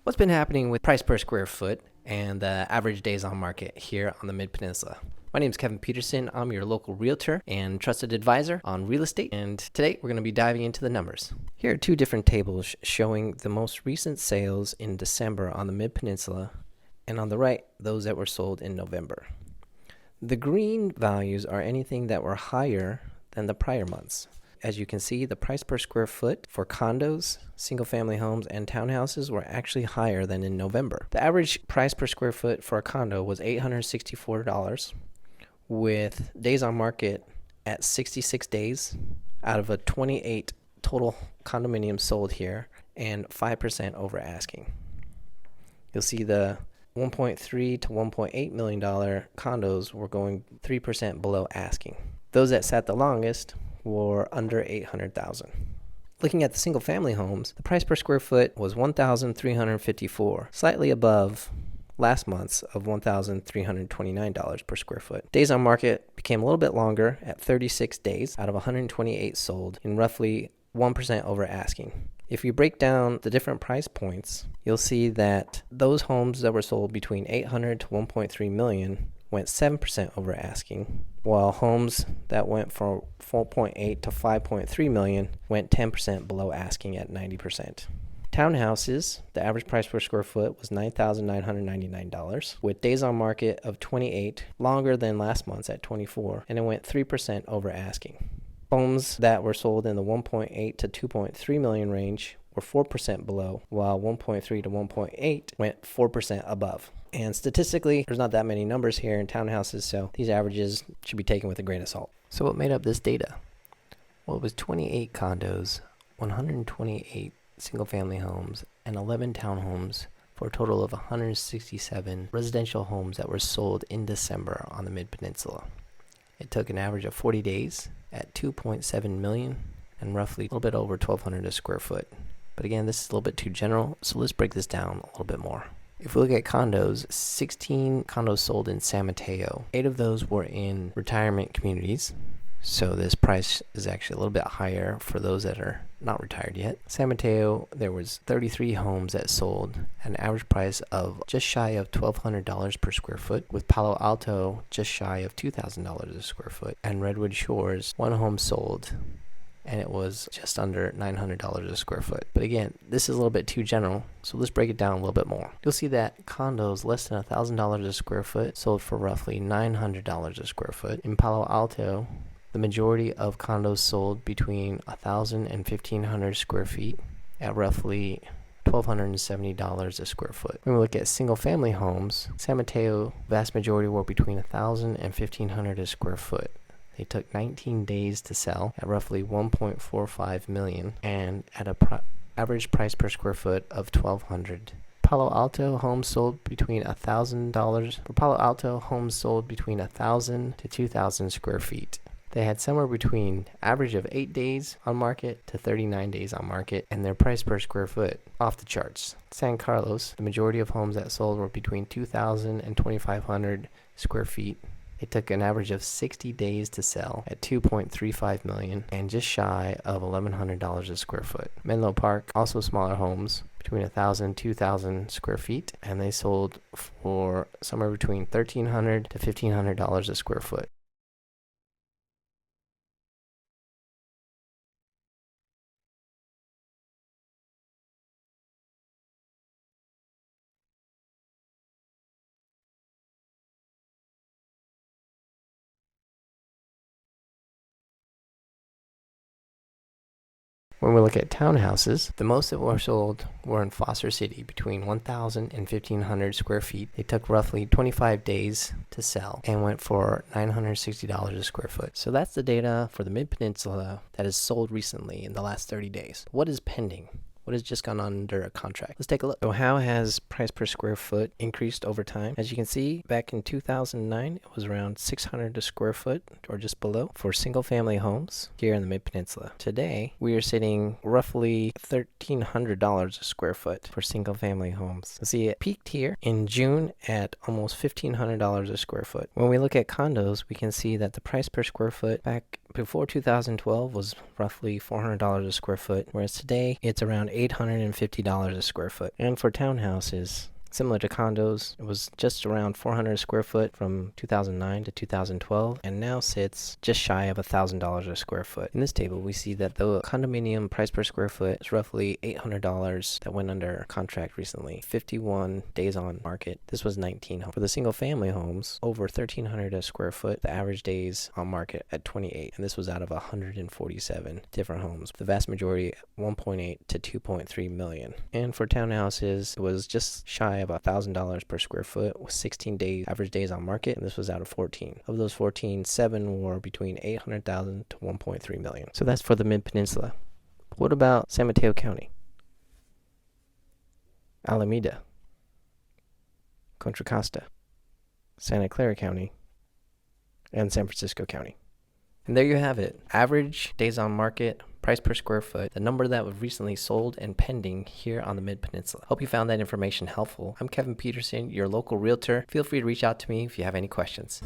What's been happening with price per square foot and the average days on market here on the Mid-Peninsula? My name is Kevin Peterson. I'm your local realtor and trusted advisor on real estate, and today we're going to be diving into the numbers. Here are two different tables showing the most recent sales in December on the Mid-Peninsula, and on the right, those that were sold in November. The green values are anything that were higher than the prior months. As you can see, the price per square foot for condos, single-family homes, and townhouses were actually higher than in November. The average price per square foot for a condo was $864, with days on market at 66 days out of a 28 total condominiums sold here, and 5% over asking. You'll see the $1.3 to $1.8 million condos were going 3% below asking. Those that sat the longest were under $800,000. Looking at the single family homes, the price per square foot was $1,354, slightly above last month's of $1,329 per square foot. Days on market became a little bit longer at 36 days out of 128 sold, in roughly 1% over asking. If you break down the different price points, you'll see that those homes that were sold between $800,000 to $1.3 million went 7% over asking, while homes that went from 4.8 to 5.3 million went 10% below asking at 90%. Townhouses, the average price per square foot was $9,999, with days on market of 28, longer than last month's at 24, and it went 3% over asking. Homes that were sold in the 1.8 to 2.3 million range were 4% below, while 1.3 to 1.8 went 4% above. And statistically, there's not that many numbers here in townhouses, so these averages should be taken with a grain of salt. So what made up this data? Well, it was 28 condos, 128 single-family homes, and 11 townhomes for a total of 167 residential homes that were sold in December on the Mid-Peninsula. It took an average of 40 days at $2.7 million and roughly a little bit over $1,200 a square foot. But again, this is a little bit too general, so let's break this down a little bit more. If we look at condos, 16 condos sold in San Mateo. 8 of those were in retirement communities, so this price is actually a little bit higher for those that are not retired yet. San Mateo, there was 33 homes that sold at an average price of just shy of $1,200 per square foot, with Palo Alto just shy of $2,000 a square foot, and Redwood Shores, 1 home sold, and it was just under $900 a square foot. But again, this is a little bit too general, so let's break it down a little bit more. You'll see that condos less than $1,000 a square foot sold for roughly $900 a square foot. In Palo Alto, the majority of condos sold between 1,000 and 1,500 square feet at roughly $1,270 a square foot. When we look at single family homes, San Mateo, vast majority were between 1,000 and 1,500 a square foot. They took 19 days to sell at roughly $1.45 million and at a average price per square foot of $1,200. Palo Alto homes sold between $1,000. For Palo Alto, homes sold between 1,000 to 2,000 square feet. They had somewhere between average of 8 days on market to 39 days on market, and their price per square foot off the charts. San Carlos, the majority of homes that sold were between 2,000 and 2,500 square feet. It took an average of 60 days to sell at $2.35 million and just shy of $1,100 a square foot. Menlo Park, also smaller homes, between 1,000 and 2,000 square feet, and they sold for somewhere between $1,300 to $1,500 a square foot. When we look at townhouses, the most that were sold were in Foster City, between 1,000 and 1,500 square feet. They took roughly 25 days to sell and went for $960 a square foot. So that's the data for the Mid-Peninsula that has sold recently in the last 30 days. What is pending? What has just gone under a contract? Let's take a look. So how has price per square foot increased over time? As you can see, back in 2009, it was around $600 a square foot or just below for single family homes here in the Mid-Peninsula. Today, we are sitting roughly $1,300 a square foot for single family homes. You'll see it peaked here in June at almost $1,500 a square foot. When we look at condos, we can see that the price per square foot back before 2012 was roughly $400 a square foot, whereas today it's around $850 a square foot. And for townhouses, similar to condos, it was just around 400 square foot from 2009 to 2012, and now sits just shy of $1,000 a square foot. In this table, we see that the condominium price per square foot is roughly $800 that went under contract recently. 51 days on market. This was 19 homes. For the single family homes, over 1,300 a square foot, the average days on market at 28, and this was out of 147 different homes. The vast majority, 1.8 to 2.3 million. And for townhouses, it was just shy of $1,000 per square foot with 16 days average days on market, and this was out of 14. Of those 14, 7 were between 800,000 to 1.3 million. So that's for the Mid-Peninsula. What about San Mateo County, Alameda, Contra Costa, Santa Clara County, and San Francisco County? And there you have it. Average days on market, price per square foot, the number that was recently sold and pending here on the Mid-Peninsula. Hope you found that information helpful. I'm Kevin Peterson, your local realtor. Feel free to reach out to me if you have any questions.